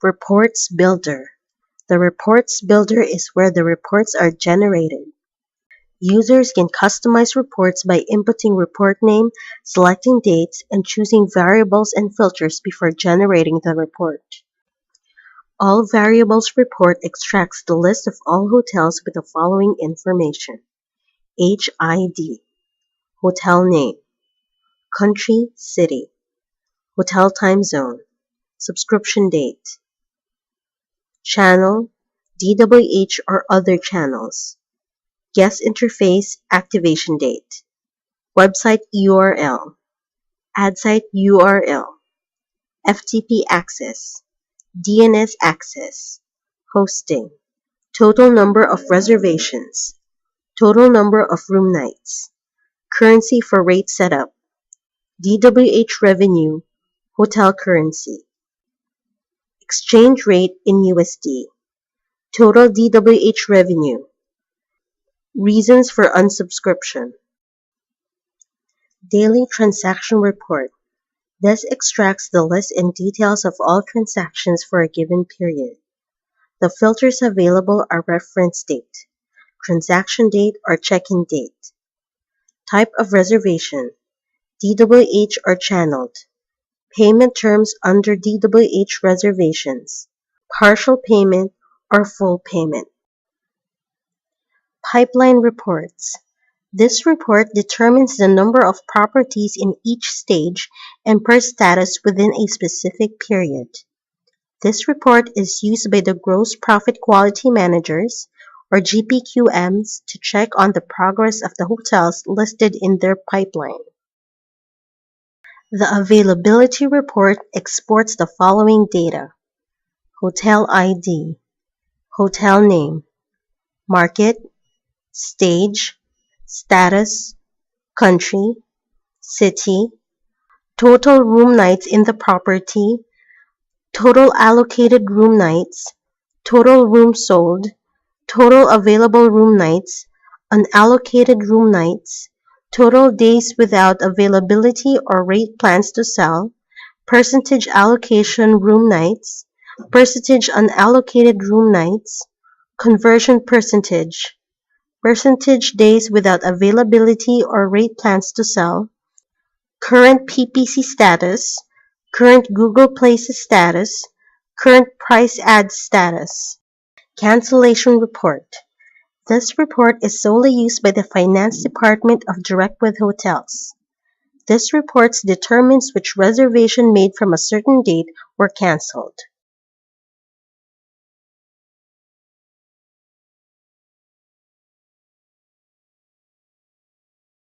Reports Builder. The Reports Builder is where the reports are generated. Users can customize reports by inputting report name, selecting dates, and choosing variables and filters before generating the report. All Variables report extracts the list of all hotels with the following information: HID, hotel name, country, city, hotel time zone, subscription date, channel, DWH or other channels, guest interface, activation date, website URL, ad site URL, FTP access, DNS access, hosting, total number of reservations, total number of room nights, currency for rate setup, DWH revenue, hotel currency, exchange rate in USD, total DWH revenue, reasons for unsubscription. Daily Transaction Report. This extracts the list and details of all transactions for a given period. The filters available are reference date, transaction date or check-in date, type of reservation, DWH or channeled, payment terms under DWH reservations, partial payment or full payment. Pipeline Reports. This report determines the number of properties in each stage and per status within a specific period. This report is used by the Gross Profit Quality Managers, or GPQMs, to check on the progress of the hotels listed in their pipeline. The Availability Report exports the following data: hotel ID, hotel name, market, stage, status, country, city, total room nights in the property, total allocated room nights, total rooms sold, total available room nights, unallocated room nights, total days without availability or rate plans to sell, percentage allocation room nights, percentage unallocated room nights, conversion percentage, percentage days without availability or rate plans to sell, current PPC status, current Google Places status, current price ad status. Cancellation Report. This report is solely used by the Finance Department of Direct with Hotels. This report determines which reservation made from a certain date were canceled.